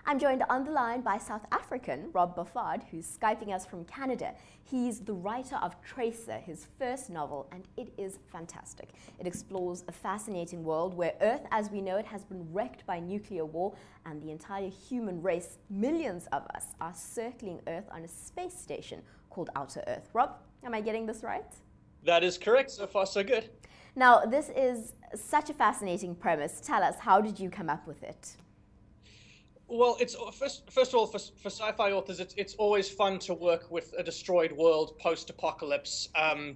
I'm joined on the line by South African Rob Boffard, who's Skyping us from Canada. He's the writer of TRACER, his first novel, and it is fantastic. It explores a fascinating world where Earth as we know it has been wrecked by nuclear war, and the entire human race, millions of us, are circling Earth on a space station called Outer Earth. Rob, am I getting this right? That is correct. So far, so good. Now, this is such a fascinating premise. Tell us, how did you come up with it? Well, it's first of all, for sci-fi authors, it's always fun to work with a destroyed world post-apocalypse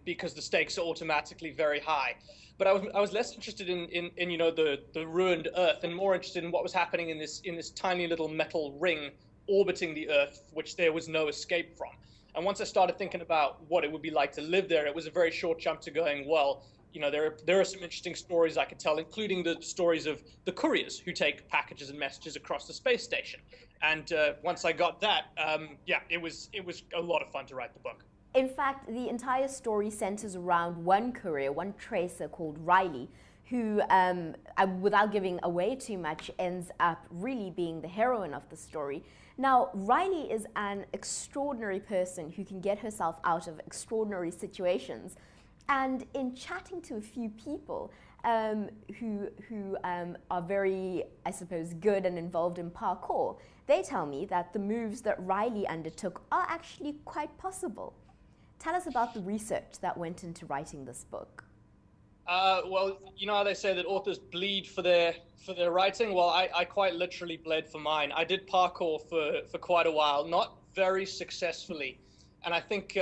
because the stakes are automatically very high. But I was less interested in you know the ruined Earth and more interested in what was happening in this tiny little metal ring orbiting the Earth, which there was no escape from. And once I started thinking about what it would be like to live there, it was a very short jump to going, well, you know, there are some interesting stories I could tell, including the stories of the couriers who take packages and messages across the space station. And once I got that, yeah, it was a lot of fun to write the book. In fact, the entire story centers around one courier, one tracer called Riley, who, without giving away too much, ends up really being the heroine of the story. Now, Riley is an extraordinary person who can get herself out of extraordinary situations. And in chatting to a few people who are very, I suppose, good and involved in parkour, they tell me that the moves that Riley undertook are actually quite possible. Tell us about the research that went into writing this book. Well, you know how they say that authors bleed for their writing? Well, I quite literally bled for mine. I did parkour for quite a while, not very successfully. And I think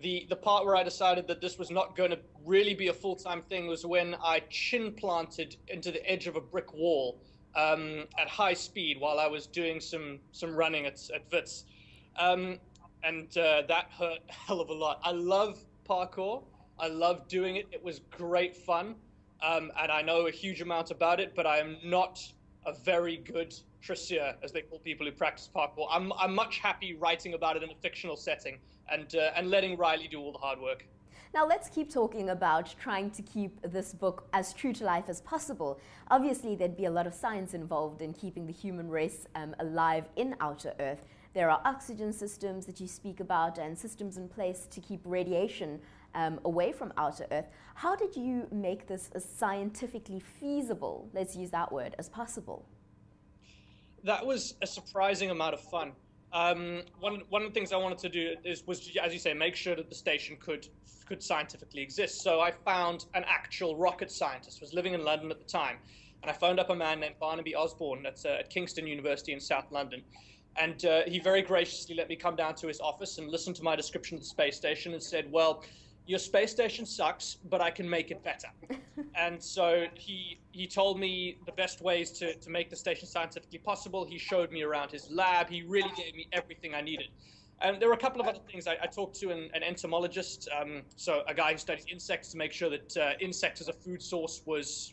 the part where I decided that this was not going to really be a full-time thing was when I chin planted into the edge of a brick wall at high speed while I was doing some running at Wits. And that hurt a hell of a lot. I love parkour. I love doing it. It was great fun. And I know a huge amount about it, but I am not a very good TRACER, as they call people who practice parkour. I'm much happy writing about it in a fictional setting and letting Riley do all the hard work. Now let's keep talking about trying to keep this book as true to life as possible. Obviously, there'd be a lot of science involved in keeping the human race alive in Outer Earth. There are oxygen systems that you speak about and systems in place to keep radiation away from Outer Earth. How did you make this as scientifically feasible, let's use that word, as possible? That was a surprising amount of fun. One of the things I wanted to do was, as you say, make sure that the station could scientifically exist. So I found an actual rocket scientist, was living in London at the time, and I phoned up a man named Barnaby Osborne at Kingston University in South London. And he very graciously let me come down to his office and listen to my description of the space station and said, well, your space station sucks, but I can make it better. And so he told me the best ways to make the station scientifically possible. He showed me around his lab. He really gave me everything I needed. And there were a couple of other things. I talked to an entomologist, so a guy who studies insects, to make sure that insects as a food source was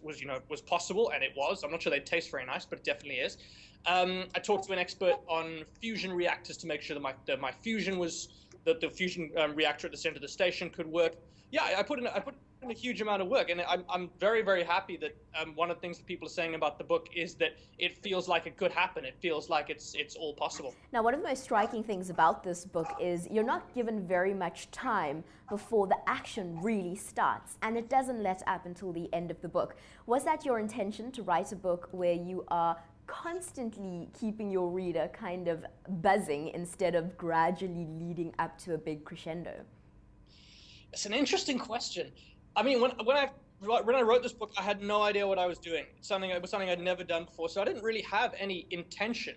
possible, and it was. I'm not sure they taste very nice, but it definitely is. I talked to an expert on fusion reactors to make sure that my fusion was that the fusion reactor at the center of the station could work. Yeah, I put in a huge amount of work, and I'm very, very happy that one of the things that people are saying about the book is that it feels like it could happen. It feels like it's all possible. Now, one of the most striking things about this book is you're not given very much time before the action really starts, and it doesn't let up until the end of the book. Was that your intention, to write a book where you are constantly keeping your reader kind of buzzing instead of gradually leading up to a big crescendo? It's an interesting question. I mean, when I wrote this book, I had no idea what I was doing. It was something I'd never done before, so I didn't really have any intention.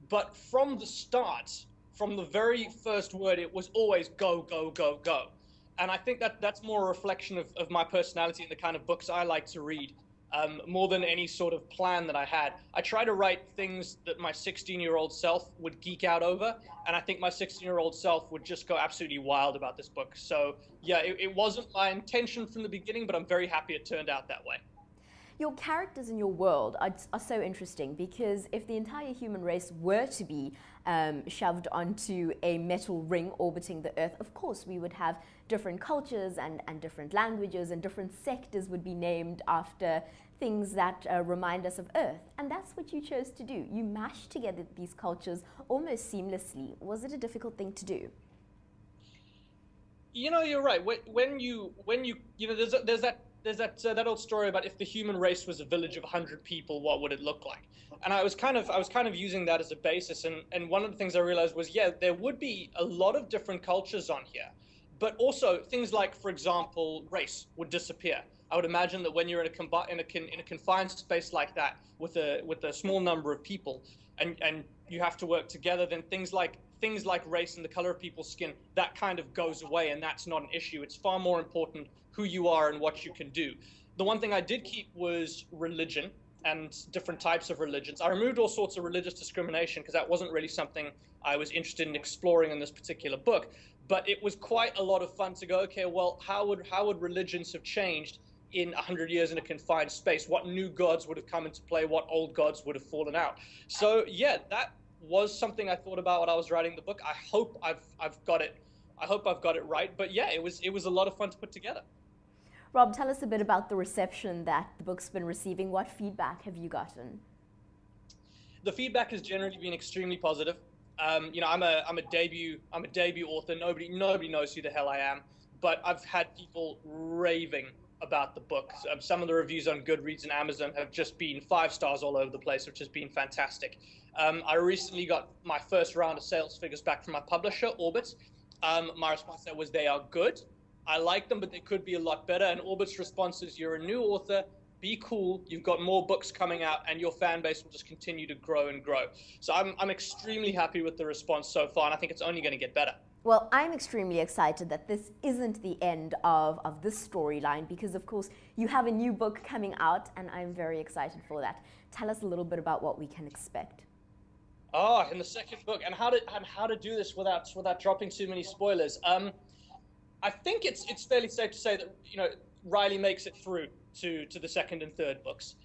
But from the start, from the very first word, it was always go, go, go, go. And I think that's more a reflection of my personality and the kind of books I like to read. More than any sort of plan that I had. I try to write things that my 16-year-old self would geek out over, and I think my 16-year-old self would just go absolutely wild about this book. So yeah, it wasn't my intention from the beginning, but I'm very happy it turned out that way. Your characters in your world are so interesting, because if the entire human race were to be shoved onto a metal ring orbiting the Earth, of course we would have different cultures and different languages, and different sectors would be named after things that remind us of Earth. And that's what you chose to do. You mashed together these cultures almost seamlessly. Was it a difficult thing to do? You know, you're right. When you know, there's that old story about if the human race was a village of 100 people, what would it look like? And I was kind of using that as a basis. And one of the things I realized was, yeah, there would be a lot of different cultures on here, but also things like, for example, race would disappear. I would imagine that when you're in a confined space like that with a small number of people, and you have to work together, then things like race and the color of people's skin, that kind of goes away, and that's not an issue. It's far more important who you are and what you can do. The one thing I did keep was religion and different types of religions. I removed all sorts of religious discrimination because that wasn't really something I was interested in exploring in this particular book. But it was quite a lot of fun to go, okay, well, how would religions have changed in 100 years in a confined space? What new gods would have come into play? What old gods would have fallen out? So yeah, that was something I thought about when I was writing the book. I hope I've got it. I hope I've got it right. But yeah, it was a lot of fun to put together. Rob, tell us a bit about the reception that the book's been receiving. What feedback have you gotten? The feedback has generally been extremely positive. You know, I'm a debut author. Nobody knows who the hell I am, but I've had people raving about the book. Some of the reviews on Goodreads and Amazon have just been 5 stars all over the place, which has been fantastic. I recently got my first round of sales figures back from my publisher, Orbit. My response there was, they are good. I like them, but they could be a lot better. And Orbit's response is, you're a new author, be cool, you've got more books coming out, and your fan base will just continue to grow and grow. So I'm extremely happy with the response so far, and I think it's only going to get better. Well, I'm extremely excited that this isn't the end of this storyline, because of course you have a new book coming out, and I'm very excited for that. Tell us a little bit about what we can expect. Oh, in the second book, and how to do this without dropping too many spoilers. I think it's fairly safe to say that, you know, Riley makes it through to the second and third books.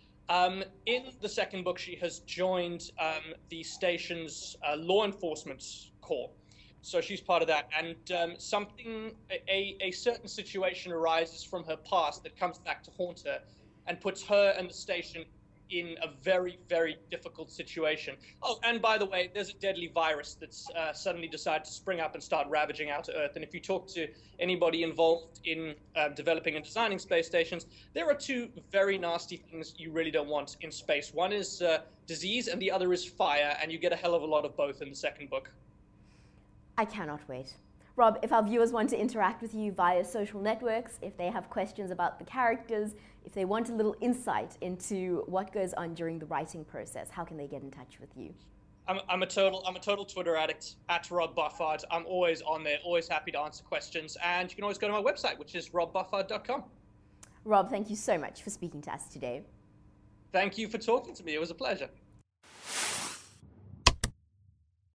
In the second book, she has joined the station's law enforcement corps. So she's part of that, and a certain situation arises from her past that comes back to haunt her and puts her and the station in a very, very difficult situation. Oh, and by the way, there's a deadly virus that's suddenly decided to spring up and start ravaging outer Earth. And if you talk to anybody involved in developing and designing space stations, there are 2 very nasty things you really don't want in space. One is disease, and the other is fire, and you get a hell of a lot of both in the second book. I cannot wait. Rob, if our viewers want to interact with you via social networks, if they have questions about the characters, if they want a little insight into what goes on during the writing process, how can they get in touch with you? I'm a total Twitter addict, at Rob Boffard. I'm always on there, always happy to answer questions, and you can always go to my website, which is robboffard.com. Rob, thank you so much for speaking to us today. Thank you for talking to me. It was a pleasure.